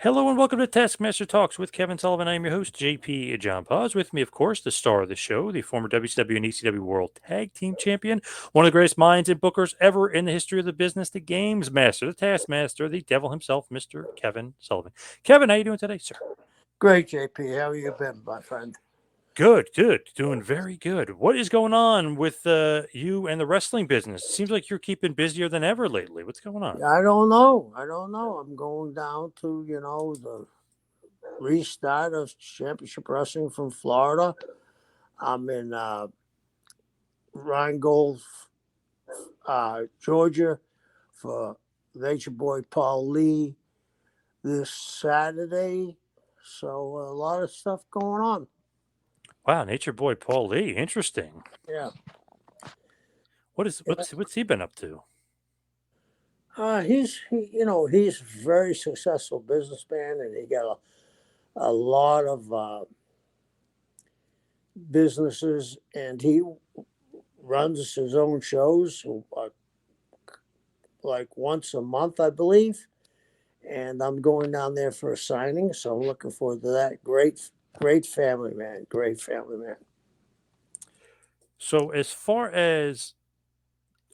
Hello and welcome to Taskmaster Talks with Kevin Sullivan. I am your host, JP John Poz. With me, of course, the star of the show, the former WCW and ECW World Tag Team Champion, one of the greatest minds and bookers ever in the history of the business, the Games Master, the Taskmaster, the Devil himself, Mr. Kevin Sullivan. Kevin, how you doing today, sir? Great, JP. How you been, my friend? Good, good, doing very good. What is going on with you and the wrestling business? Seems like you're keeping busier than ever lately. What's going on? I don't know. I don't know. I'm going down to the restart of Championship Wrestling from Florida. I'm in Rheingold, Georgia, for Nature Boy Paul Lee this Saturday. So a lot of stuff going on. Wow, Nature Boy Paul Lee, interesting. Yeah. What is what's he been up to? He's a very successful businessman, and he got a lot of businesses, and he runs his own shows like once a month, I believe. And I'm going down there for a signing, so I'm looking forward to that. Great family man. Great family man. So, as far as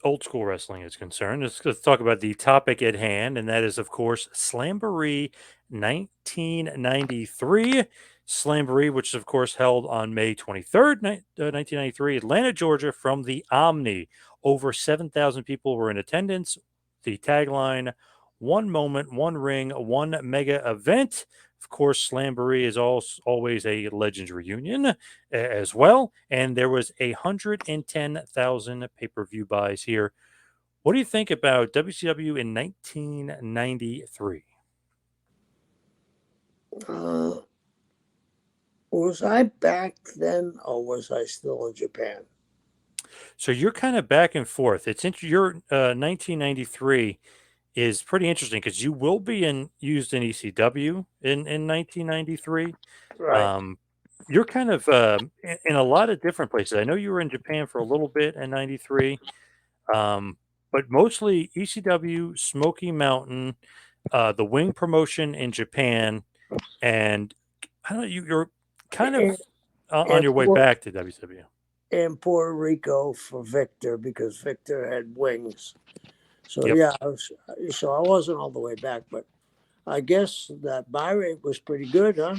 old school wrestling is concerned, let's talk about the topic at hand, and that is, of course, Slamboree 1993. Slamboree, which is, of course, held on May 23rd, 1993, Atlanta, Georgia, from the Omni. Over 7,000 people were in attendance. The tagline, one moment, one ring, one mega event. Of course, Slamboree is always a Legends reunion as well. And there was 110,000 pay-per-view buys here. What do you think about WCW in 1993? Uh, was I back then, or was I still in Japan? So you're kind of back and forth. Your 1993 is pretty interesting because you will be used in ECW in 1993. Right. Um, you're kind of in a lot of different places. I know you were in Japan for a little bit in '93, um, but mostly ECW, Smoky Mountain, the Wing promotion in Japan, and I don't know, you're kind of And, on and, your way Pu- back to WCW. and Puerto Rico for Victor, because Victor had wings. So Yep. yeah, so I wasn't all the way back, but I guess that buy rate was pretty good, huh?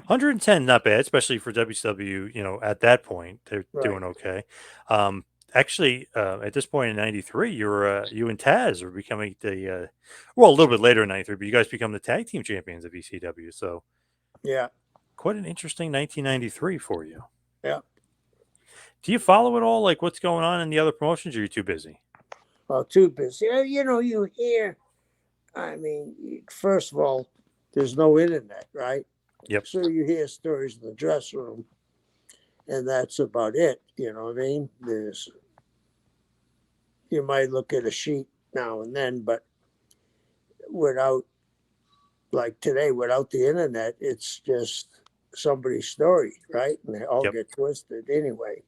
110, not bad, especially for WCW. At that point, they're Right. doing okay. Actually, at this point in '93, you and Taz are becoming well, a little bit later in '93, but you guys become the tag team champions of ECW. So Yeah. quite an interesting 1993 for you. Yeah. Do you follow it all? Like what's going on in the other promotions? Or are you too busy? Well, too busy. You hear, I mean, first of all, there's no internet, right? Yep. So you hear stories in the dress room, and that's about it. You know what I mean? You might look at a sheet now and then, but without, like today, without the internet, it's just somebody's story, right? And they all Yep. get twisted anyway.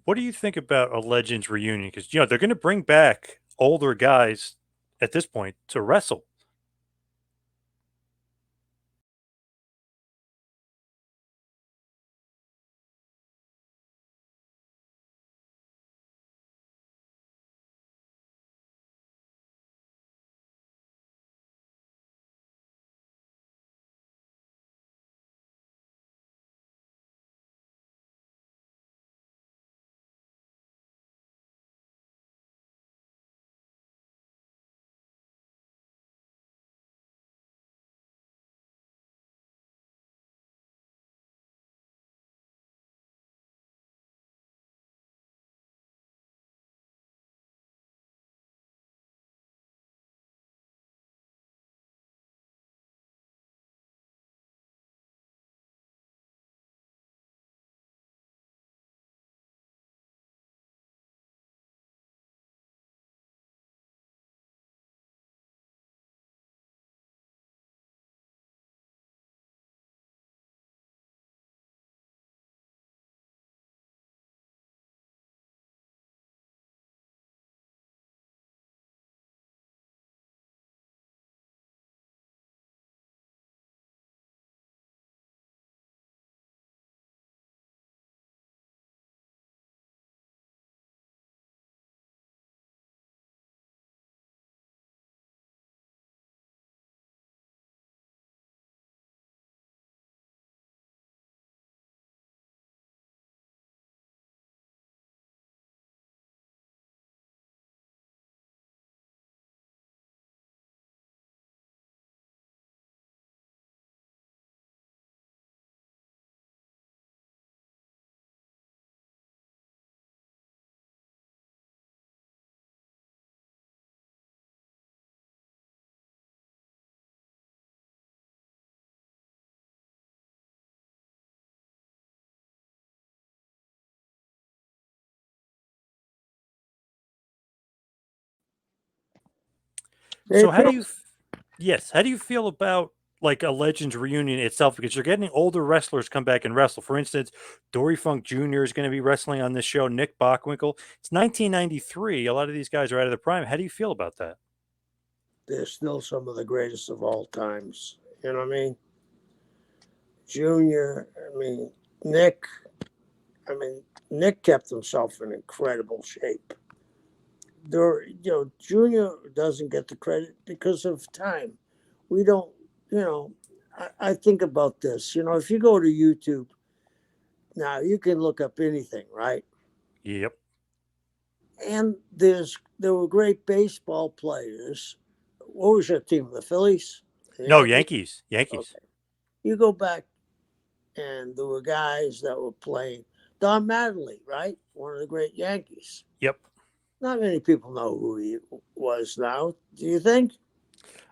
What do you think about a Legends reunion? Because they're going to bring back older guys at this point to wrestle. They So how do throw. you yes, how do you feel about like a Legends reunion itself? Because you're getting older wrestlers come back and wrestle. For instance, Dory Funk Jr. is going to be wrestling on this show. Nick Bockwinkel. It's 1993. A lot of these guys are out of their prime. How do you feel about that? They're still some of the greatest of all times. You know what I mean? Junior. I mean Nick. I mean Nick kept himself in incredible shape. Junior doesn't get the credit because of time. We don't. You know, I think about this. If you go to YouTube now, you can look up anything, right? Yep. And there were great baseball players. What was your team? The Phillies? The No, Yankees? Yankees. Yankees. Okay. You go back, and there were guys that were playing. Don Mattingly, right? One of the great Yankees. Yep. Not many people know who he was now. Do you think?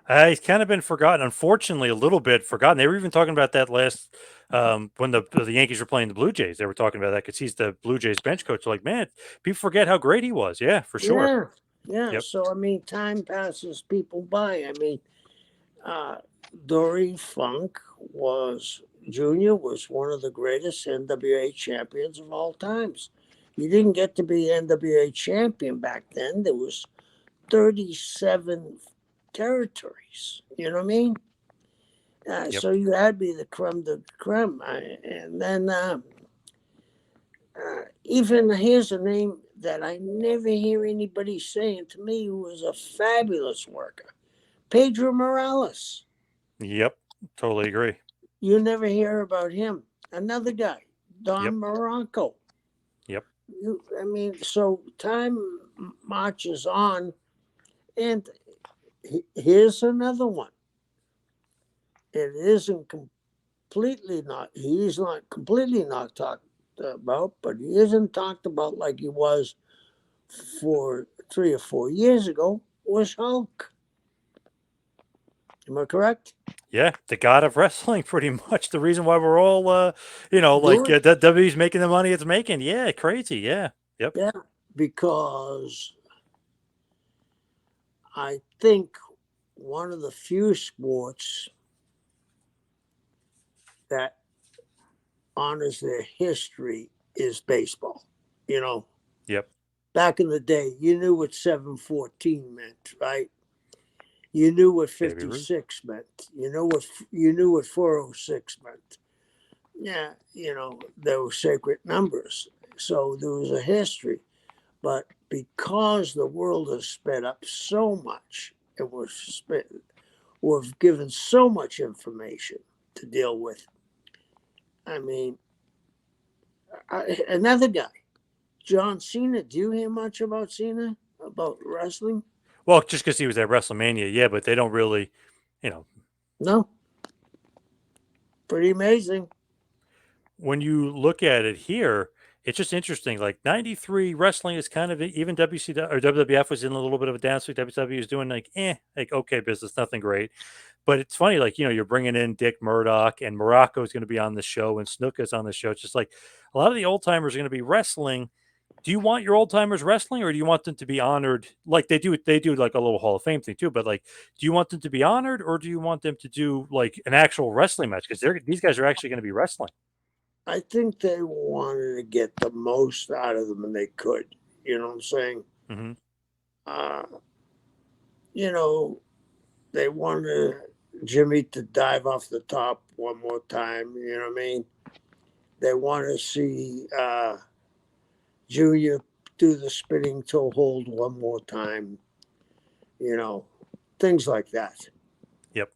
He's kind of been forgotten, unfortunately, a little bit forgotten. They were even talking about that last when the Yankees were playing the Blue Jays. They were talking about that because he's the Blue Jays bench coach. Like, man, people forget how great he was. Yeah, for sure. Yeah. Yeah. Yep. So, I mean, time passes people by. I mean, uh, Dory Funk was Junior was one of the greatest NWA champions of all times. You didn't get to be NWA champion back then. There was 37 territories. You know what I mean? Yep. So you had to be the creme de creme. And then even here's a name that I never hear anybody saying to me who was a fabulous worker, Pedro Morales. Yep. Totally agree. You never hear about him. Another guy, Yep. Don Morocco. Yep. I mean, so time marches on, and here's another one. It isn't completely not. He's not completely not talked about, but he isn't talked about like he was for 3 or 4 years ago. Was Hulk? Am I correct? Yeah, the god of wrestling, pretty much. The reason why we're all, like Doing WWE's making the money it's making. Yeah, crazy. Yeah. Yep. yeah, because I think one of the few sports that honors their history is baseball. You know, Yep. back in the day, you knew what 714 meant, right? You knew what Baby Ruth. 56 meant. You knew what 406 meant. Yeah, there were sacred numbers. So there was a history. But because the world has sped up so much and we've given so much information to deal with. I mean, another guy, John Cena. Do you hear much about Cena? About wrestling? Well, just because he was at WrestleMania, yeah, but they don't really, you know, No. Pretty amazing. when you look at it here, it's just interesting. Like '93 wrestling is kind of even WCW or WWF was in a little bit of a downswing. WWE is doing like okay business, nothing great. But it's funny, like you're bringing in Dick Murdoch and Morocco is going to be on the show and Snuka's on the show. It's just like a lot of the old timers are going to be wrestling. Do you want your old timers wrestling, or do you want them to be honored like they do? They do like a little Hall of Fame thing too. But like, do you want them to be honored, or do you want them to do like an actual wrestling match? Because these guys are actually going to be wrestling. I think they wanted to get the most out of them and they could. You know what I'm saying? Hmm. Uh, you know, they wanted Jimmy to dive off the top one more time. You know what I mean? They want to see Junior do the spinning toe hold one more time. You know, things like that. Yep.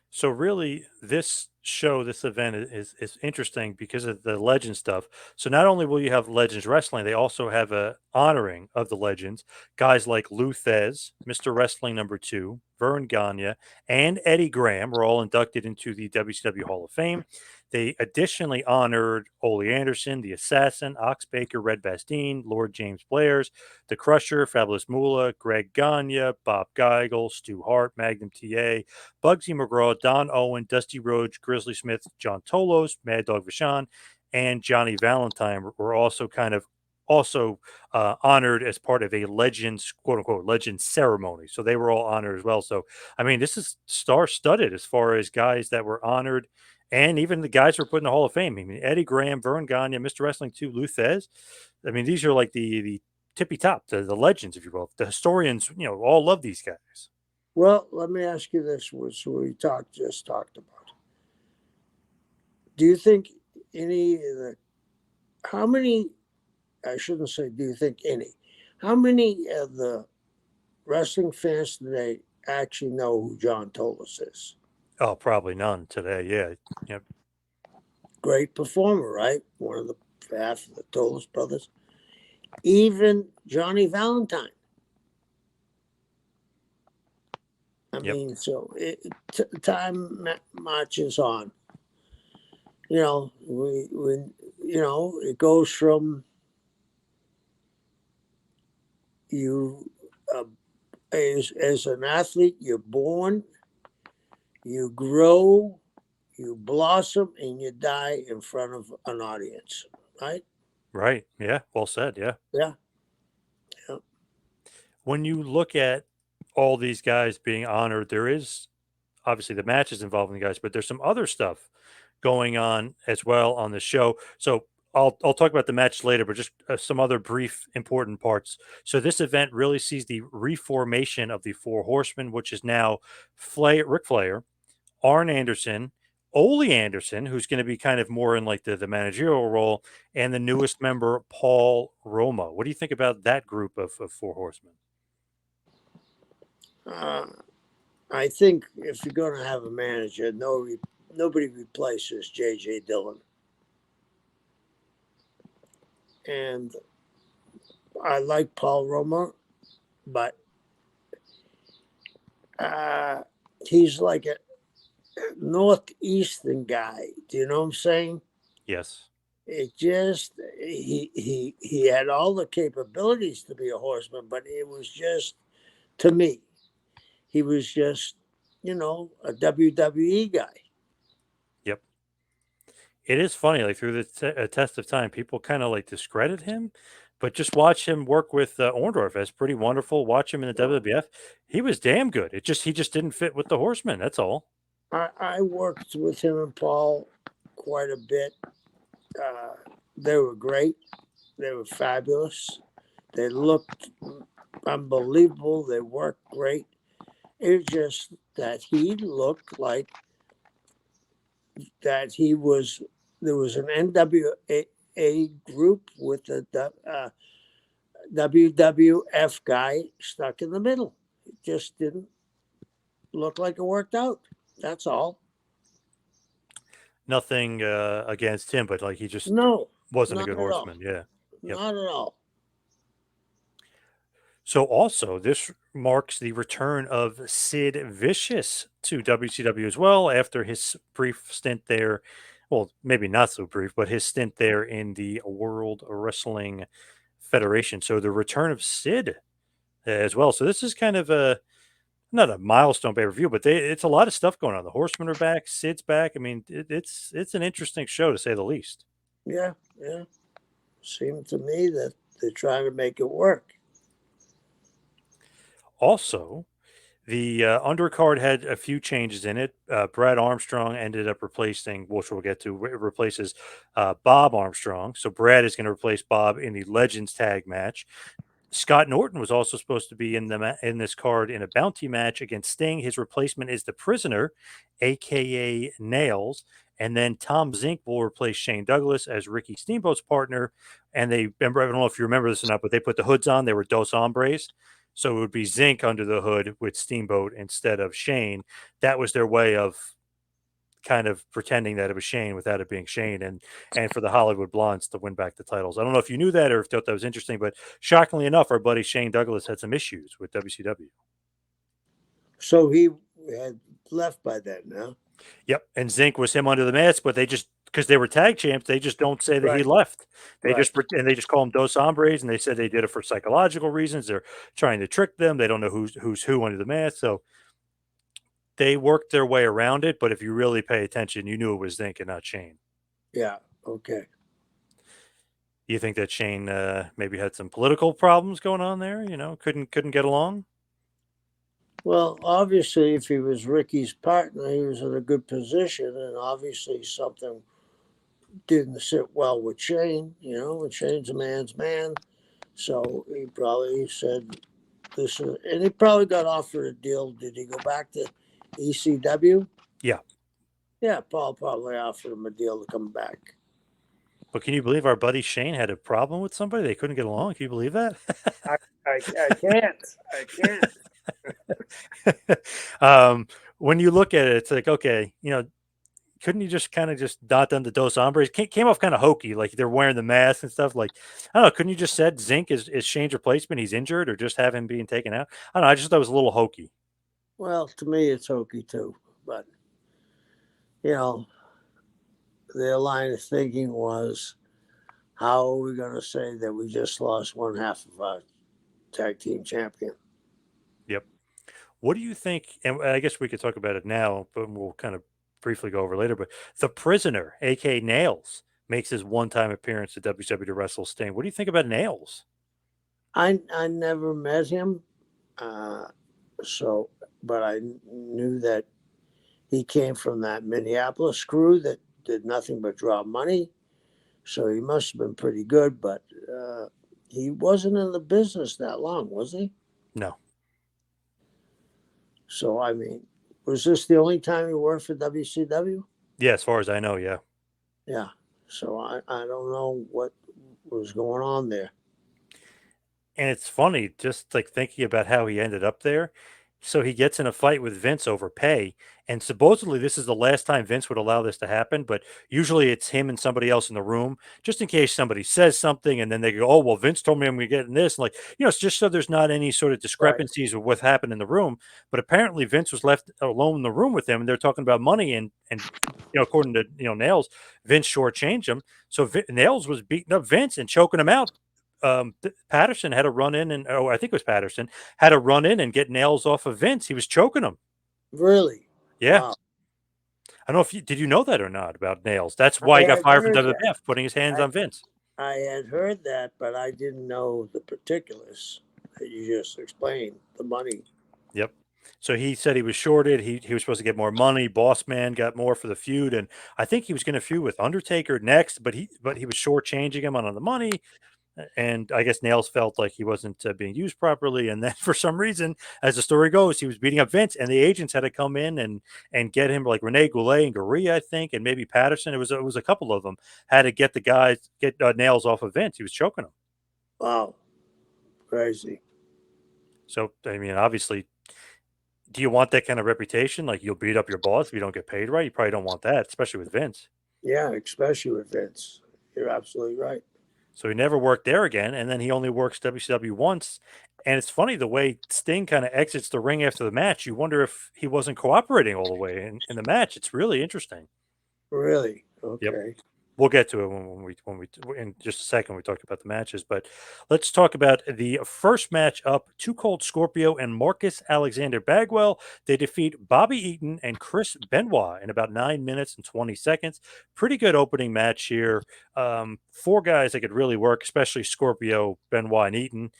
So really, this show, this event is interesting because of the legend stuff. So not only will you have Legends Wrestling, they also have a honoring of the legends. Guys like Lou Thez, Mr. Wrestling number two, Vern Gagne, and Eddie Graham were all inducted into the WCW Hall of Fame. They additionally honored Ole Anderson, the Assassin, Ox Baker, Red Bastien, Lord James Blair's, the Crusher, Fabulous Moolah, Greg Gagne, Bob Geigel, Stu Hart, Magnum TA, Bugsy McGraw, Don Owen, Dusty Rhodes, Grizzly Smith, John Tolos, Mad Dog Vachon, and Johnny Valentine were also kind of also honored as part of a Legends, quote unquote, Legends ceremony. So they were all honored as well. So, I mean, this is star studded as far as guys that were honored and even the guys who were put in the Hall of Fame. I mean, Eddie Graham, Vern Gagne, Mr. Wrestling 2, Luthez. I mean, these are like the tippy top, the legends, if you will. The historians, all love these guys. Well, let me ask you this, which we just talked about. Do you think any of the how many? I shouldn't say. Do you think any? How many of the wrestling fans today actually know who John Tolos is? Oh, probably none today. Yeah. Yeah. Great performer, right? One of the half of the Tolos brothers. Even Johnny Valentine. I Yep. mean, so time marches on. It goes from you as an athlete, you're born, you grow, you blossom, and you die in front of an audience, right? Right. Yeah. Well said. Yeah. Yeah, yeah. When you look at all these guys being honored, there is obviously the matches involving the guys, but there's some other stuff going on as well on the show. So I'll talk about the match later, but just some other brief important parts. So this event really sees the reformation of the Four Horsemen, which is now Ric Flair, Arn Anderson, Ole Anderson, who's going to be kind of more in like the managerial role, and the newest member, Paul Roma. What do you think about that group of Four Horsemen? Uh, I think if you're going to have a manager, nobody replaces J.J. Dillon. And I like Paul Roma, but uh, he's like a northeastern guy. Do you know what I'm saying? Yes. It just he had all the capabilities to be a horseman, but it was just to me, he was just a WWE guy. Yep. It is funny, like through the test of time, people kind of like discredit him, but just watch him work with Orndorff. That's pretty wonderful. Watch him in the WWF; he was damn good. He just didn't fit with the Horsemen. That's all. I worked with him and Paul quite a bit. They were great. They were fabulous. They looked unbelievable. They worked great. It was just that he looked like that he was. There was an NWA group with a WWF guy stuck in the middle. It just didn't look like it worked out. That's all. Nothing against him, but like he just No, wasn't a not good at all. horseman. Yeah. Yep. Not at all. So also this marks the return of Sid Vicious to WCW as well after his brief stint there. Well, maybe not so brief, but his stint there in the World Wrestling Federation. So the return of Sid as well. So this is kind of a not a milestone pay per view, but it's a lot of stuff going on. The Horsemen are back, Sid's back. I mean, it's an interesting show to say the least. Yeah, yeah. Seemed to me that they're trying to make it work. Also, the undercard had a few changes in it. Brad Armstrong ended up replacing, which we'll get to, replaces Bob Armstrong. So Brad is going to replace Bob in the Legends tag match. Scott Norton was also supposed to be in this card in a bounty match against Sting. His replacement is the Prisoner, aka Nails, and then Tom Zink will replace Shane Douglas as Ricky Steamboat's partner. And they remember, I don't know if you remember this or not, but they put the hoods on. They were Dos Hombres, so it would be Zink under the hood with Steamboat instead of Shane. That was their way of kind of pretending that it was Shane without it being Shane, and for the Hollywood Blondes to win back the titles. I don't know if you knew that or if you thought that was interesting, but shockingly enough, our buddy Shane Douglas had some issues with WCW. So he had left by then, huh? Yep, and Zink was him under the mask, but they just because they were tag champs, they just don't say that he Right, left. right. They just call him Dos Hombres, and they said they did it for psychological reasons. They're trying to trick them. They don't know who's who under the mask, so they worked their way around it. But if you really pay attention, you knew it was Zink and not Shane. Yeah, okay. You think that Shane maybe had some political problems going on there? Couldn't get along. Well, obviously, if he was Ricky's partner, he was in a good position, and obviously something didn't sit well with Shane. And Shane's a man's man, so he probably said this is, and he probably got offered a deal. Did he go back to ECW? Yeah, Yeah, Paul probably offered him a deal to come back. but can you believe our buddy Shane had a problem with somebody? They couldn't get along. Can you believe that? I can't. I can't. When you look at it, it's like, okay, couldn't you just kind of just dot down the Dos Hombres? Came off kind of hokey, like they're wearing the mask and stuff. Like, I don't know, couldn't you just said Zinc is Shane's replacement? He's injured, or just have him being taken out? I don't know. I just thought it was a little hokey. Well, to me, it's hokey too. But, you know, their line of thinking was, how are we going to say that we just lost one half of our tag team champion? Yep. What do you think? And I guess we could talk about it now, but we'll kind of briefly go over later. But the Prisoner, aka Nails, makes his one-time appearance at WCW to wrestle Sting. What do you think about Nails? I never met him, uh, so but I knew that he came from that Minneapolis crew that did nothing but draw money. So he must have been pretty good, but he wasn't in the business that long, was he? No. So I mean, was this the only time he worked for WCW? Yeah, as far as I know, yeah. Yeah. So I don't know what was going on there. And it's funny just like thinking about how he ended up there. So he gets in a fight with Vince over pay. And supposedly this is the last time Vince would allow this to happen, but usually it's him and somebody else in the room, just in case somebody says something and then they go, oh, well, Vince told me I'm going to get in this. And like, it's just so there's not any sort of Right. discrepancies with what happened in the room. But apparently Vince was left alone in the room with him and they're talking about money and according to, Nails, Vince shortchanged him. So Nails was beating up Vince and choking him out. Patterson had to run in and I think it was Patterson had to run in and get Nails off of Vince. He was choking him. Really? Yeah. Wow. I don't know if did you know that or not about Nails? That's I why he got had fired from heard that. WWF, putting his hands I, on Vince. I had heard that, but I didn't know the particulars that you just explained. The money. Yep. So he said he was shorted. He was supposed to get more money. Boss Man got more for the feud, and I think he was going to feud with Undertaker next, but he was shortchanging him on the money. And I guess Nails felt like he wasn't being used properly, and then for some reason, as the story goes, he was beating up Vince, and the agents had to come in and get him, like Rene Goulet and Gurria, I think, and maybe Patterson. It was a couple of them had to get the guys get Nails off of Vince. He was choking him. Wow. Crazy. So I mean, obviously, do you want that kind of reputation? Like you'll beat up your boss if you don't get paid right. You probably don't want that, especially with Vince. Yeah, especially with Vince. You're absolutely right. So he never worked there again, and then he only works WCW once. And it's funny the way Sting kind of exits the ring after the match. You wonder if he wasn't cooperating all the way in the match. It's really interesting. Really? Yep. Okay. We'll get to it when we in just a second. We talk about the matches, but let's talk about the first match up. Too Cold Scorpio and Marcus Alexander Bagwell. They defeat Bobby Eaton and Chris Benoit in about 9 minutes and 20 seconds. Pretty good opening match here. Four guys that could really work, especially Scorpio, Benoit, and Eaton.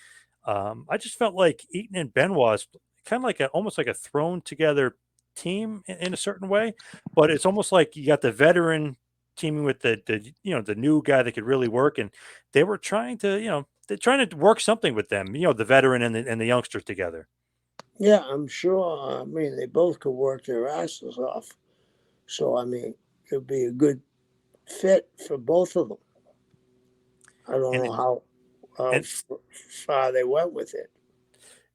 I just felt like Eaton and Benoit is kind of like almost like a thrown together team in a certain way, but it's almost like you got the veteran teaming with the new guy that could really work, and they were trying to they're trying to work something with them, the veteran and the youngsters together. Yeah, I'm sure. I mean, they both could work their asses off. So, I mean, it'd be a good fit for both of them. I don't And know how and far they went with it.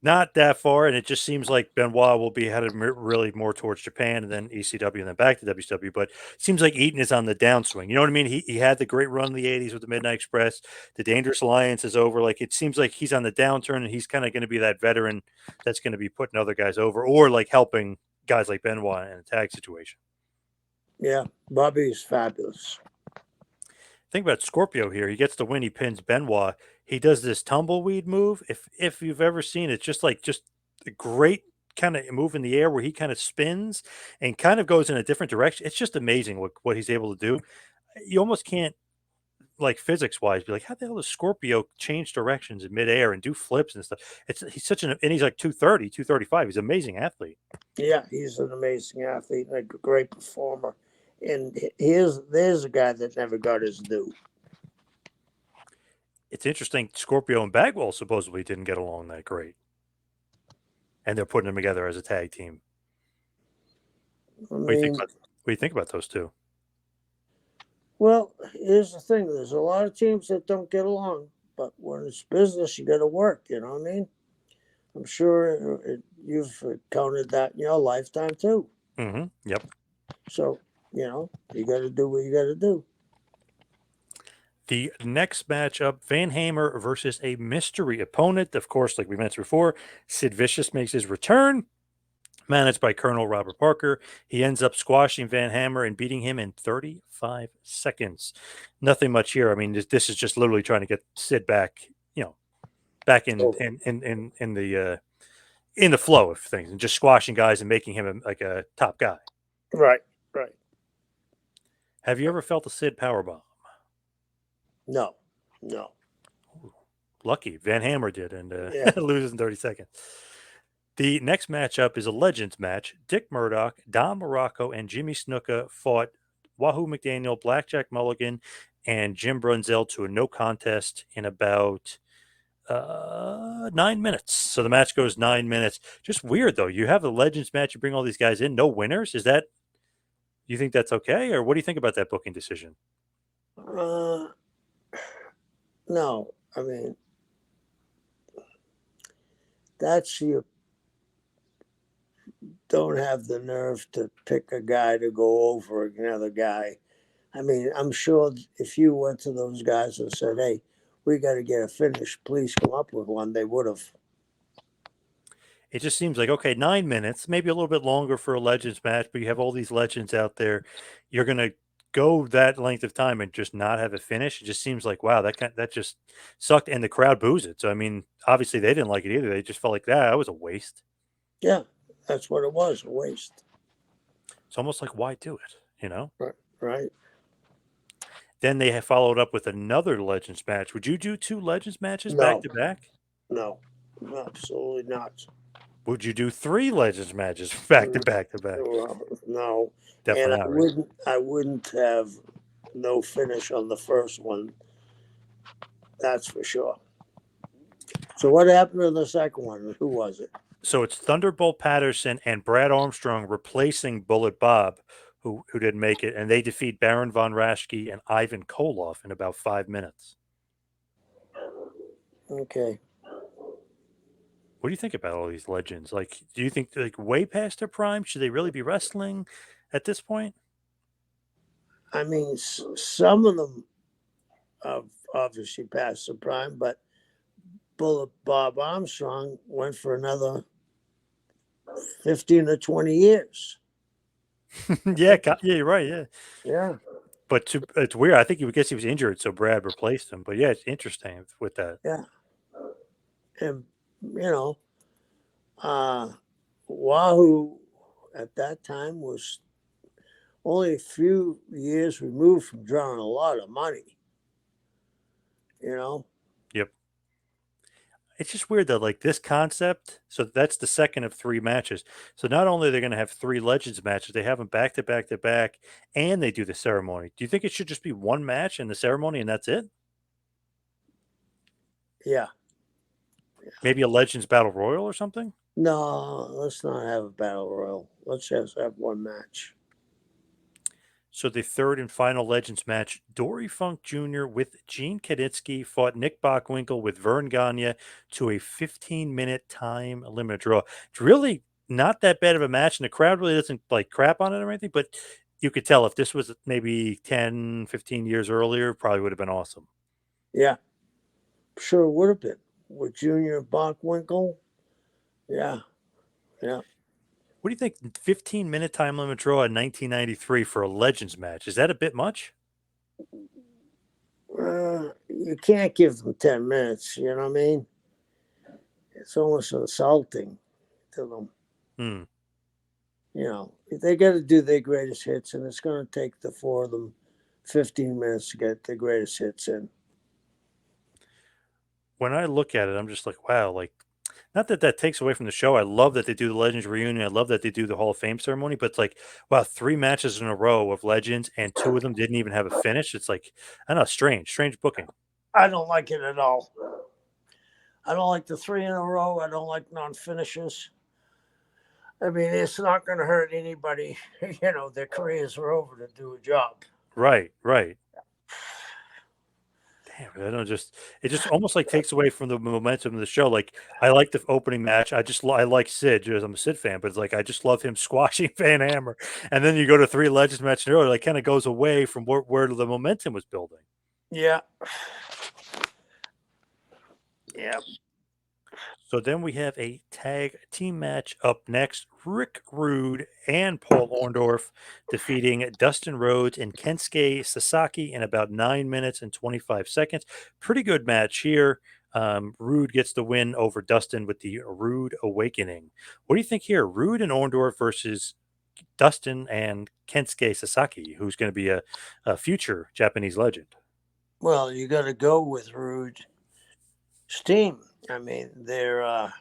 not that far, and it just seems like Benoit will be headed really more towards Japan and then ECW and then back to WCW. But it seems like Eaton is on the downswing. You know what I mean? He had the great run in the '80s with the Midnight Express. The Dangerous Alliance is over. Like it seems like he's on the downturn, and he's kind of going to be that veteran that's going to be putting other guys over or like helping guys like Benoit in a tag situation. Yeah, Bobby's fabulous. Think about Scorpio here. He gets the win. He pins Benoit. He does this tumbleweed move. If you've ever seen it, just a great kind of move in the air where he kind of spins and kind of goes in a different direction. It's just amazing what he's able to do. You almost can't like physics wise, be like, how the hell does Scorpio change directions in midair and do flips and stuff? He's such and he's like 230, 235. He's an amazing athlete. Yeah, he's an amazing athlete and a great performer. And there's a guy that never got his due. It's interesting. Scorpio and Bagwell supposedly didn't get along that great, and they're putting them together as a tag team. I What do you think mean, about? What do you think about those two? well, here's the thing: there's a lot of teams that don't get along, but when it's business, you got to work. You know what I mean? I'm sure you've encountered that in your lifetime too. Mm-hmm. Yep. So you got to do what you got to do. The next matchup, Van Hammer versus a mystery opponent. Of course, like we mentioned before, Sid Vicious makes his return, managed by Colonel Robert Parker. He ends up squashing Van Hammer and beating him in 35 seconds. Nothing much here. I mean, this is just literally trying to get Sid back, back Oh, in the flow of things, and just squashing guys and making him like a top guy. right, right. Have you ever felt a Sid powerbomb? No, no. Lucky Van Hammer did, and Yeah, loses in 30 seconds. The next matchup is a Legends match. Dick Murdoch, Don Morocco, and Jimmy Snuka fought Wahoo McDaniel, Blackjack Mulligan, and Jim Brunzell to a no contest in about 9 minutes. So the match goes 9 minutes. Just weird though. You have the Legends match. You bring all these guys in, no winners. You think that's okay, or what do you think about that booking decision? uh, no. I mean, that's you don't have the nerve to pick a guy to go over another guy. I mean, I'm sure if you went to those guys and said, "Hey, we got to get a finish. Please come up with one," they would have. It just seems like, okay, 9 minutes, maybe a little bit longer for a Legends match, but you have all these legends out there. You're gonna go that length of time and just not have a finish. It just seems like, wow, that just sucked, and the crowd boos it. So I mean, obviously they didn't like it either. They just felt like that was a waste. Yeah, that's what it was—a waste. It's almost like, why do it? Right, right. Then they have followed up with another Legends match. Would you do two Legends matches back No, to back? no, absolutely not. Would you do three Legends matches back to back to back? No, and Definitely not, right? I wouldn't have no finish on the first one. That's for sure. So what happened in the second one? Who was it? So it's Thunderbolt Patterson and Brad Armstrong replacing Bullet Bob, who didn't make it, and they defeat Baron von Raschke and Ivan Koloff in about 5 minutes. Okay. What do you think about all these legends? Like, do you think like way past their prime? Should they really be wrestling at this point? I mean, some of them have obviously passed the prime, but Bullet Bob Armstrong went for another 15 or 20 years. Yeah, yeah, you're right. Yeah, Yeah. but it's weird. I think he would guess he was injured, so Brad replaced him. But yeah, it's interesting with that. Yeah. And, you know, Wahoo at that time was only a few years removed from drawing a lot of money, you know? Yep. It's just weird that like this concept. So that's the second of three matches. So not only are they going to have three Legends matches, they have them back to back to back, and they do the ceremony. Do you think it should just be one match and the ceremony, and that's it? Yeah. Maybe a Legends Battle Royal or something. No, let's not have a battle royal. Let's just have one match. So the third and final Legends match, Dory Funk Jr. with Gene Kaditsky fought Nick Bockwinkel with Vern Gagne to a 15-minute time limit draw. It's really not that bad of a match, and the crowd really doesn't like crap on it or anything, but you could tell if this was maybe 10, 15 years earlier, probably would have been awesome. Yeah, sure would have been. With Junior Bockwinkel. Yeah, yeah. What do you think? 15-minute time limit draw in 1993 for a Legends match. Is that a bit much? You can't give them 10 minutes, you know what I mean? It's almost insulting to them. Hmm. You know, they got to do their greatest hits, and it's going to take the four of them 15 minutes to get the greatest hits in. When I look at it, I'm just like, wow, like not that that takes away from the show. I love that they do the Legends reunion. I love that they do the Hall of Fame ceremony. But it's like, wow, 3 matches in a row of Legends, and two of them didn't even have a finish. It's like, I don't know, strange booking. I don't like it at all. I don't like the three in a row. I don't like non-finishes. I mean, it's not going to hurt anybody. Their careers are over to do a job. Right, right. Damn, I don't just it just almost like takes away from the momentum of the show. Like I like the opening match. I like Sid, just I'm a Sid fan, but it's like I just love him squashing Van Hammer. And then you go to three Legends match in a row, like kind of goes away from where the momentum was building. Yeah. Yeah. So then we have a tag team match up next. Rick Rude and Paul Orndorff defeating Dustin Rhodes and Kensuke Sasaki in about 9 minutes and 25 seconds. Pretty good match here. Rude gets the win over Dustin with the Rude Awakening. What do you think here? Rude and Orndorff versus Dustin and Kensuke Sasaki, who's going to be a future Japanese legend. Well, you got to go with Rude Steam. I mean, they're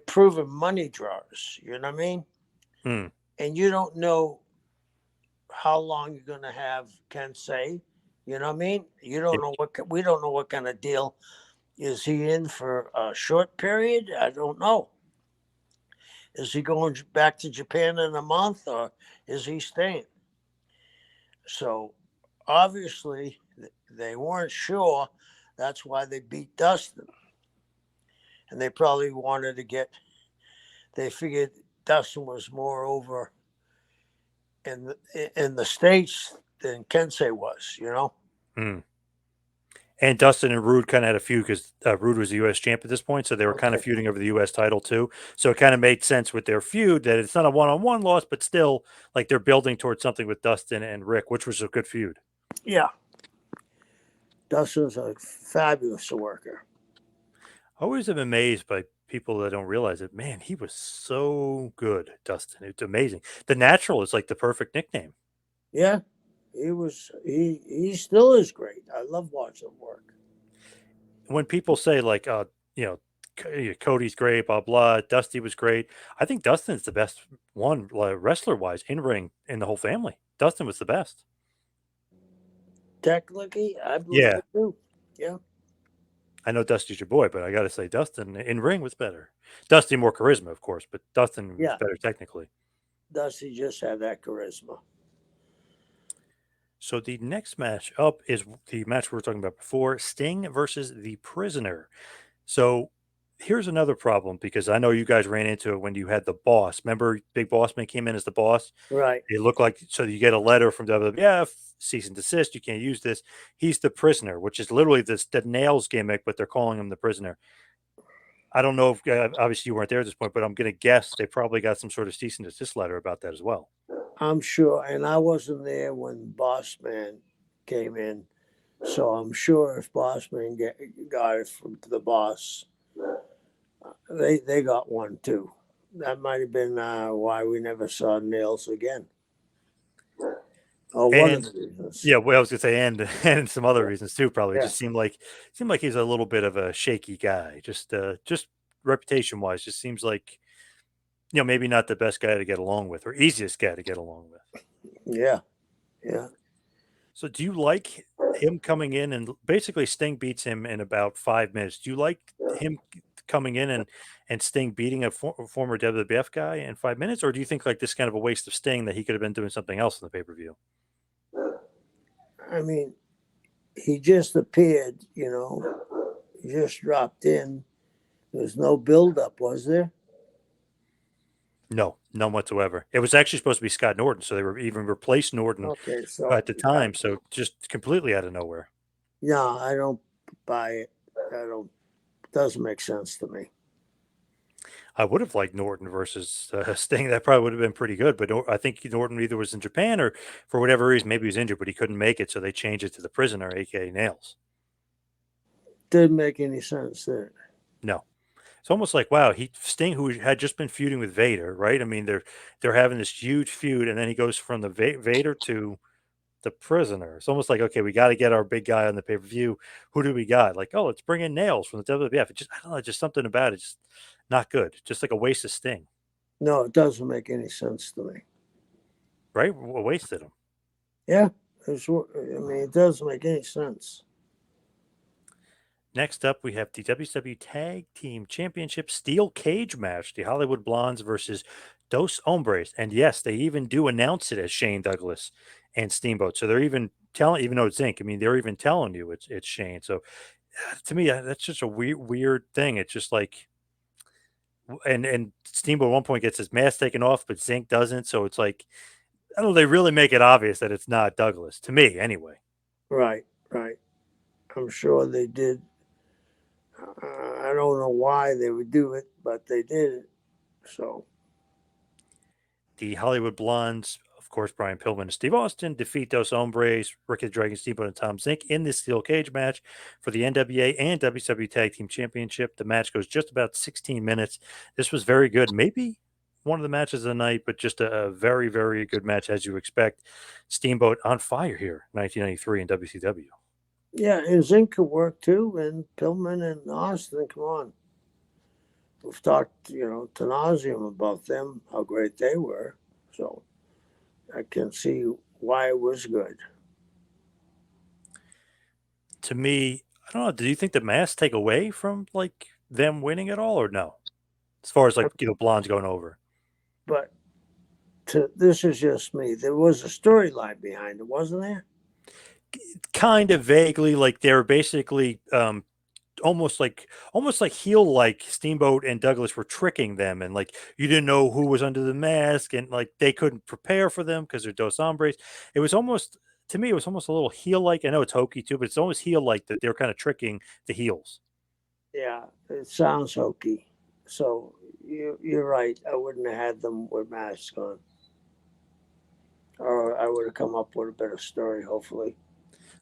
proven money drawers. You know what I mean? Hmm. And you don't know how long you're going to have Kensei. You know what I mean? You don't know we don't know what kind of deal is he in for a short period. I don't know. Is he going back to Japan in a month, or is he staying? So obviously they weren't sure. That's why they beat Dustin. And they probably wanted to they figured Dustin was more over in the States than Kensei was, Hmm. And Dustin and Rude kind of had a feud because Rude was the U.S. champ at this point, so they were kind of feuding over the U.S. title too. So it kind of made sense with their feud that it's not a one-on-one loss, but still, like they're building towards something with Dustin and Rick, which was a good feud. Yeah. Dustin's a fabulous worker. I always am amazed by people that don't realize it. Man, he was so good, Dustin. It's amazing. The Natural is like the perfect nickname. Yeah, he still is great. I love watching him work. When people say like, you know, Cody's great, blah blah. Dusty was great. I think Dustin's the best one, wrestler wise, in ring in the whole family. Dustin was the best. Technically, I believe Yeah, it too. Yeah. I know Dusty's your boy, but I got to say Dustin in ring was better. Dusty more charisma, of course, but Dustin was Yeah. better technically. Dusty just had that charisma. So the next match up is the match we were talking about before: Sting versus the Prisoner. So here's another problem because I know you guys ran into it when you had the boss. Remember, Big Boss Man came in as the boss. Right. It looked like so you get a letter from WWF, cease and desist. You can't use this. He's the prisoner, which is literally the nails gimmick, but they're calling him the prisoner. I don't know if obviously you weren't there at this point, but I'm going to guess they probably got some sort of cease and desist letter about that as well. I'm sure, and I wasn't there when Boss Man came in, so I'm sure if Boss Man got it from the boss, they got one too. That might have been why we never saw Nails again. Or one of the reasons. Yeah, well, I was gonna say, and some other reasons too. Probably Yeah. just seemed like he's a little bit of a shaky guy. Just reputation wise, just seems like maybe not the best guy to get along with or easiest guy to get along with. Yeah. Yeah. So, do you like him coming in and basically Sting beats him in about 5 minutes? Do you like him coming in and Sting beating a former WWF guy in 5 minutes, or do you think like this kind of a waste of Sting that he could have been doing something else in the pay per view? I mean, he just appeared, he just dropped in. There's no build up, was there? No, none whatsoever. It was actually supposed to be Scott Norton, so they were even replaced Norton Okay, so at the time. So just completely out of nowhere. no, I don't buy it. I don't. Doesn't make sense to me. I would have liked Norton versus Sting. That probably would have been pretty good. But I think Norton either was in Japan or for whatever reason, maybe he was injured, but he couldn't make it. So they changed it to the prisoner, aka Nails. Didn't make any sense there. No. It's almost like, wow, Sting, who had just been feuding with Vader, right? I mean, they're having this huge feud, and then he goes from the Vader to the Prisoner. It's almost like, okay, we got to get our big guy on the pay per view. Who do we got? Like, oh, let's bring in Nails from the WWF. It just, I don't know, just something about it, just not good. Just like a waste of Sting, No, it doesn't make any sense to me. right? We wasted him. Yeah, I mean, it doesn't make any sense. Next up, we have the WCW Tag Team Championship Steel Cage match, the Hollywood Blondes versus Dos Hombres. And yes, they even do announce it as Shane Douglas and Steamboat. So they're even telling, even though it's Zinc, I mean, they're even telling you it's Shane. So to me, that's just a weird thing. It's just like, and Steamboat at one point gets his mask taken off, but Zinc doesn't. So it's like, I don't know, they really make it obvious that it's not Douglas, to me anyway. Right, right. I'm sure they did. I don't know why they would do it, but they did it. So, The Hollywood Blondes, of course, Brian Pillman and Steve Austin, defeat Dos Hombres, Ricky the Dragon Steamboat, and Tom Zink in the steel cage match for the NWA and WCW Tag Team Championship. The match goes just about 16 minutes. This was very good. Maybe one of the matches of the night, but just a very, very good match as you expect. Steamboat on fire here, 1993 in WCW. yeah, and Zink could work too, and Pillman and Austin, come on. We've talked, to nauseum about them, how great they were. So I can see why it was good. To me, I don't know. Do you think the masks take away from like them winning at all, or no? As far as like blondes going over. But this is just me. There was a storyline behind it, wasn't there? Kind of vaguely, like they're basically almost like heel like Steamboat and Douglas were tricking them, and like you didn't know who was under the mask, and like they couldn't prepare for them because they're Dos Hombres. It was almost, to me, it was almost a little heel like. I know it's hokey too, but it's almost heel like that they're kind of tricking the heels. Yeah, it sounds hokey. So you're right. I wouldn't have had them with masks on, or I would have come up with a better story. Hopefully.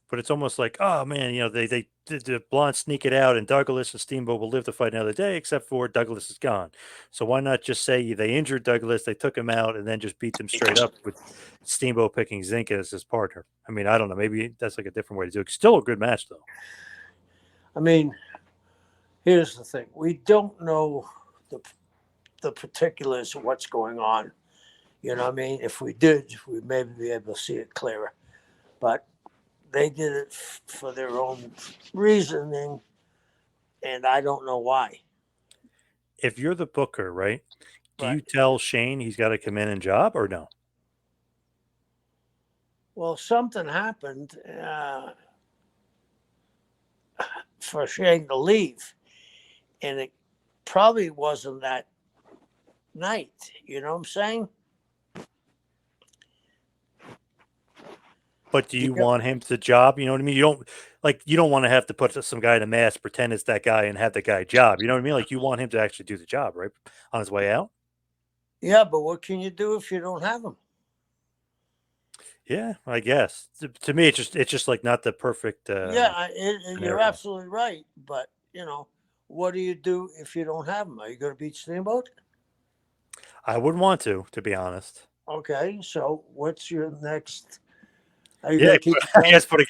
But it's almost like, oh man, they the blondes sneak it out, and Douglas and Steamboat will live to fight another day, except for Douglas is gone. So why not just say they injured Douglas, they took him out, and then just beat them straight up with Steamboat picking Zink as his partner? I mean, I don't know. Maybe that's like a different way to do it. Still a good match though. I mean, here's the thing: we don't know the particulars of what's going on. You know what I mean? If we did, we'd maybe be able to see it clearer. But they did it for their own reasoning, and I don't know why. If you're the booker, right? Do Right. you tell Shane he's got to come in and job or no? Well, something happened for Shane to leave, and it probably wasn't that night. You know what I'm saying? But do you Yeah, want him to job? You know what I mean? You don't want to have to put some guy in a mask, pretend it's that guy, and have the guy job. You know what I mean? Like you want him to actually do the job, right? On his way out. yeah, but what can you do if you don't have him? Yeah, I guess. To me, it's just like not the perfect Yeah, you're scenario. absolutely right. But what do you do if you don't have him? Are you going to beat Steamboat? I wouldn't want to be honest. Okay, so what's your next? Are you Yeah, going to keep I telling? guess put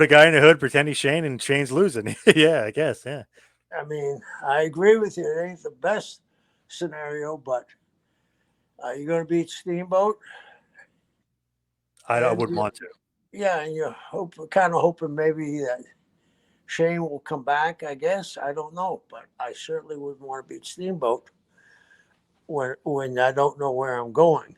a guy in the hood, pretend he's Shane, and Shane's losing. Yeah, I guess. Yeah, I mean, I agree with you. It ain't the best scenario, but are you going to beat Steamboat? I And wouldn't want to. yeah, and you're kind of hoping maybe that Shane will come back. I guess I don't know, but I certainly wouldn't want to beat Steamboat when I don't know where I'm going.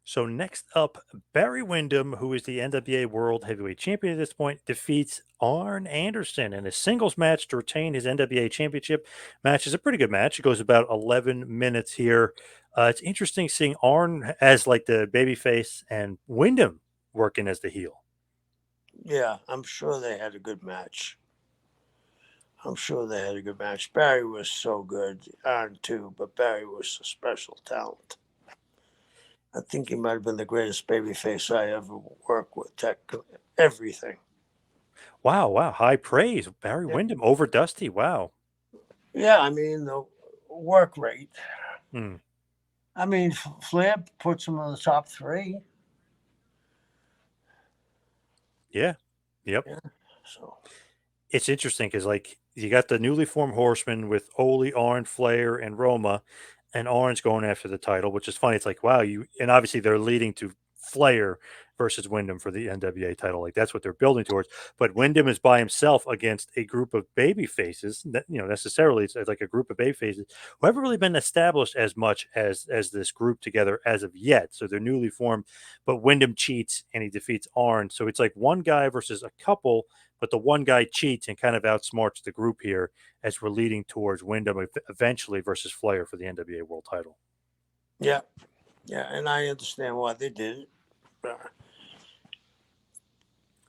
So next up, Barry Windham, who is the NWA World Heavyweight Champion at this point, defeats Arn Anderson in a singles match to retain his NWA Championship. Match is a pretty good match. It goes about 11 minutes here. It's interesting seeing Arn as like the babyface and Windham working as the heel. Yeah, I'm sure they had a good match. I'm sure they had a good match. Barry was so good, Arn too, but Barry was a special talent. I think he might have been the greatest babyface I ever worked with. Everything. Wow, high praise. Barry Yeah, Windham over Dusty. Wow. Yeah, I mean the work rate. Hmm. I mean, Flair puts him in the top three. Yeah. Yep. Yeah. So It's interesting because like you got the newly formed Horsemen with Ole, Arn, Flair, and Roma, and Arn's going after the title, which is funny. It's like wow, you and obviously they're leading to Flair versus Wyndham for the NWA title. Like that's what they're building towards. But Wyndham is by himself against a group of baby faces. That necessarily it's like a group of baby faces who haven't really been established as much as this group together as of yet. So they're newly formed. But Wyndham cheats and he defeats Arn. So it's like one guy versus a couple, but the one guy cheats and kind of outsmarts the group here as we're leading towards Wyndham eventually versus Flair for the NWA World Title. yeah, yeah, and I understand why they did it.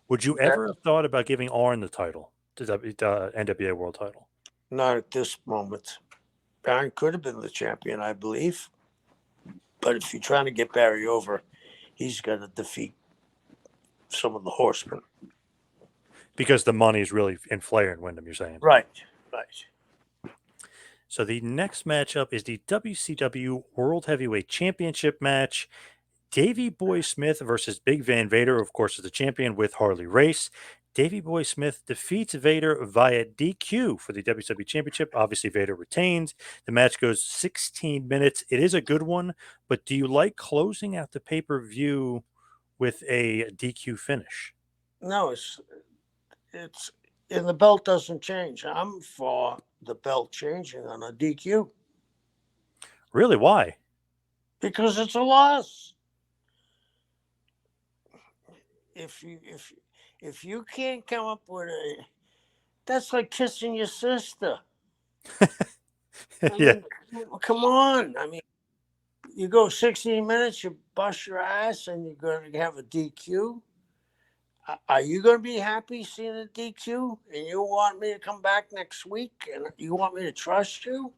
Would you ever have thought about giving Arn the title, the NWA World Title? Not at this moment. Baron could have been the champion, I believe. But if you're trying to get Barry over, he's got to defeat some of the horsemen. Because the money is really in Flair and Wyndham, you're saying. Right, right. So the next matchup is the WCW World Heavyweight Championship match. Davey Boy Smith versus Big Van Vader, of course, is the champion with Harley Race. Davey Boy Smith defeats Vader via DQ for the WCW Championship. Obviously, Vader retains. The match goes 16 minutes. It is a good one, but do you like closing out the pay per view with a DQ finish? No, it's and the belt doesn't change. I'm for the belt changing on a DQ Really? Why? because it's a loss. If you if you can't come up with a, that's like kissing your sister. I Yeah. mean, come on. I mean, you go 16 minutes, you bust your ass, and you're going to have a DQ. Are you going to be happy seeing a DQ? And you want me to come back next week and you want me to trust you?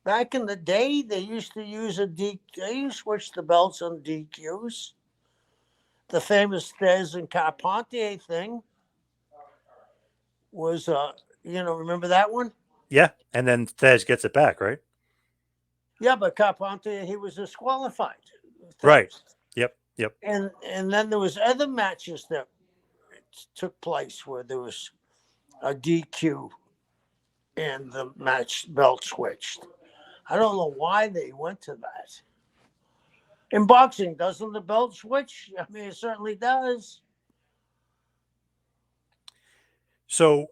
Back in the day, they used to use a DQ. They used to switch the belts on DQs. The famous Thez and Carpentier thing was, remember that one? Yeah. And then Thez gets it back, right? Yeah, but Carpentier, he was disqualified. Right. Thez. Yep. Yep. And then there was other matches that took place where there was a DQ and the match belt switched. I don't know why they went to that. In boxing, doesn't the belt switch? I mean, it certainly does. So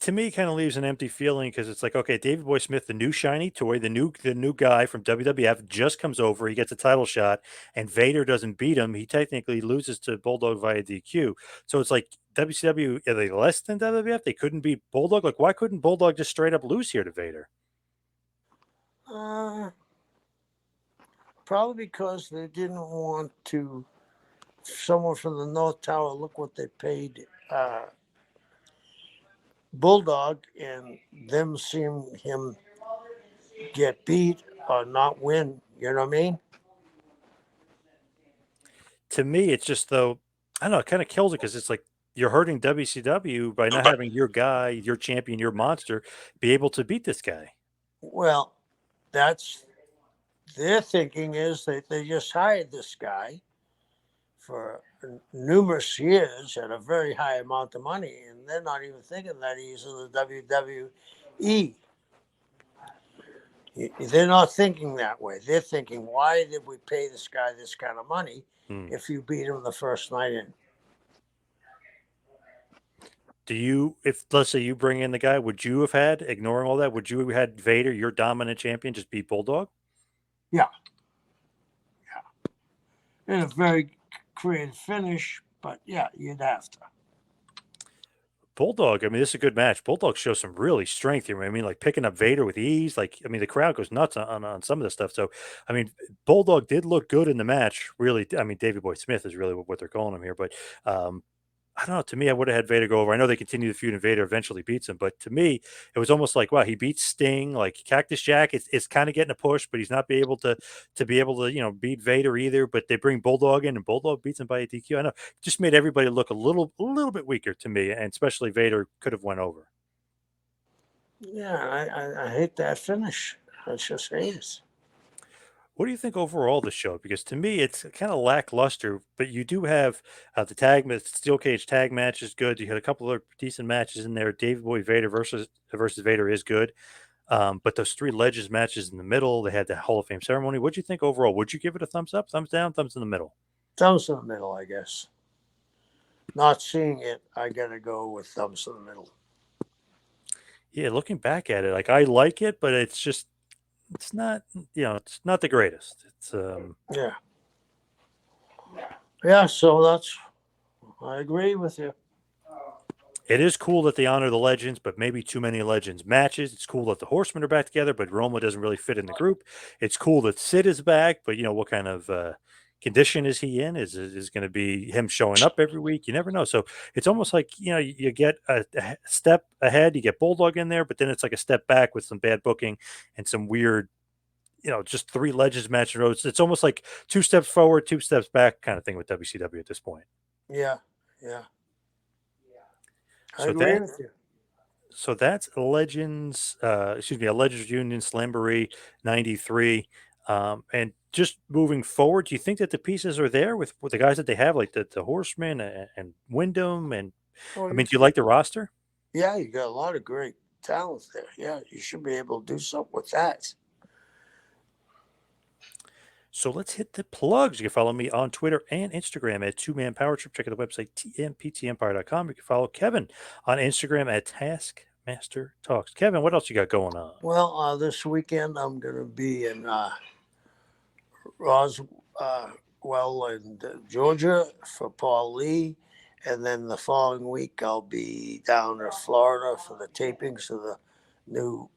to me, it kind of leaves an empty feeling because it's like, okay, David Boy Smith, the new shiny toy, the new guy from WWF just comes over, he gets a title shot, and Vader doesn't beat him. He technically loses to Bulldog via DQ. So it's like WCW, are they less than WWF? They couldn't beat Bulldog. Like, why couldn't Bulldog just straight up lose here to Vader? Uh, Probably because they didn't want to. Someone from the North Tower, look what they paid Bulldog, and them seeing him get beat or not win. You know what I mean? To me, it's just though, I don't know, it kind of kills it because it's like you're hurting WCW by not having your guy, your champion, your monster be able to beat this guy. Well, that's their thinking is that they just hired this guy for numerous years at a very high amount of money, and they're not even thinking that he's in the WWE. They're not thinking that way. They're thinking, why did we pay this guy this kind of money Hmm. if you beat him the first night in? Do you, if let's say you bring in the guy, would you have had, ignoring all that, would you have had Vader, your dominant champion, just beat Bulldog? Yeah, in a very creative finish, but yeah, you'd have to. Bulldog, I mean, this is a good match. Bulldog shows some really strength here. I mean, like picking up Vader with ease. Like, I mean, the crowd goes nuts on some of this stuff. So, I mean, Bulldog did look good in the match. Really, I mean, Davey Boy Smith is really what they're calling him here. But um, I don't know. To me, I would have had Vader go over. I know they continue the feud, and Vader eventually beats him. But to me, it was almost like, wow, he beats Sting. Like Cactus Jack, it's kind of getting a push, but he's not be able to be able to beat Vader either. But they bring Bulldog in, and Bulldog beats him by a DQ. I know, it just made everybody look a little bit weaker to me, and especially Vader could have went over. Yeah, I hate that finish. I just hate it. What do you think overall of the show? Because to me, it's kind of lackluster, but you do have the steel cage tag match is good. You had a couple of decent matches in there. Davey Boy Vader versus Vader is good. But those three Legends matches in the middle, they had the Hall of Fame ceremony. What do you think overall? Would you give it a thumbs up, thumbs down, thumbs in the middle? Thumbs in the middle, I guess. Not seeing it, I gotta go with thumbs in the middle. Yeah, looking back at it, like I like it, but it's not it's not the greatest. It's Yeah. Yeah, so I agree with you. It is cool that they honor the legends, but maybe too many legends matches. It's cool that the Horsemen are back together, but Roma doesn't really fit in the group. It's cool that Sid is back, but what kind of condition is he in? Is going to be him showing up every week? You never know. So it's almost like you get a step ahead, you get Bulldog in there, but then it's like a step back with some bad booking and some weird. Just three legends match in a row. It's almost like two steps forward, two steps back kind of thing with WCW at this point. Yeah, yeah. I So agree that with you. So that's a Legends Union Slamboree 93. And just moving forward, do you think that the pieces are there with the guys that they have, like the Horsemen and Wyndham? And Oh, I mean, do you like the roster? yeah, you got a lot of great talent there. Yeah, you should be able to do something with that. So let's hit the plugs. You can follow me on Twitter and Instagram at Two Man Power Trip. Check out the website, tmptempire.com. You can follow Kevin on Instagram at Taskmaster Talks. Kevin, what else you got going on? Well, this weekend I'm going to be in Roswell in Georgia for Paul Lee. And then the following week, I'll be down in Florida for the tapings of the new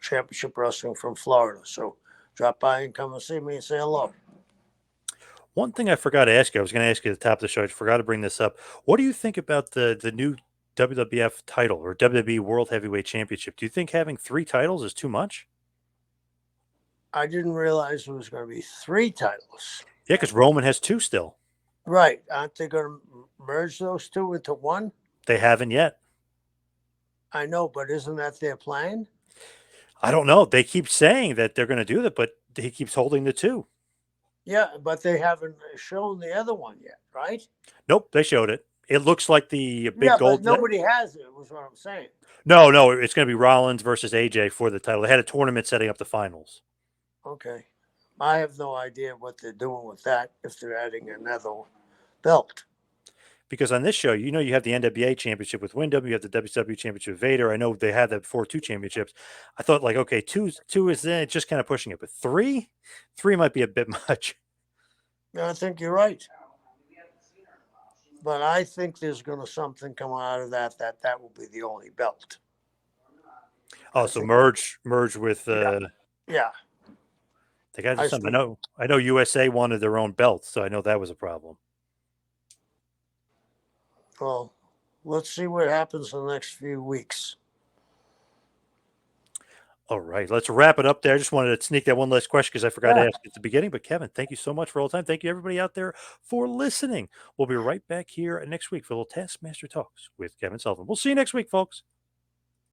championship wrestling from Florida. So drop by and come and see me and say hello. One thing I forgot to ask you, I was going to ask you at the top of the show. I forgot to bring this up. What do you think about the new WWF title or WWE World Heavyweight Championship? Do you think having three titles is too much? I didn't realize there was going to be three titles. Yeah, because Roman has two still. Right. Aren't they going to merge those two into one? They haven't yet. I know, but isn't that their plan? I don't know. They keep saying that they're going to do that, but he keeps holding the two. Yeah, but they haven't shown the other one yet, right? Nope, they showed it. It looks like the big Yeah, but gold. nobody has it, was what I'm saying. No, it's going to be Rollins versus AJ for the title. They had a tournament setting up the finals. Okay. I have no idea what they're doing with that if they're adding another belt. Because on this show, you have the NWA championship with Wyndham, you have the WCW championship with Vader. I know they had that before, two championships. I thought like, okay, two is then just kind of pushing it, but three might be a bit much. I think you're right. But I think there's going to something come out of that will be the only belt. Oh, so merge with Yeah. they got to do something. I know USA wanted their own belts, so I know that was a problem. Well, let's see what happens in the next few weeks. All right, let's wrap it up there. I just wanted to sneak that one last question because I forgot to ask at the beginning. But Kevin, thank you so much for all the time. Thank you, everybody out there, for listening. We'll be right back here next week for a little Taskmaster Talks with Kevin Sullivan. We'll see you next week, folks.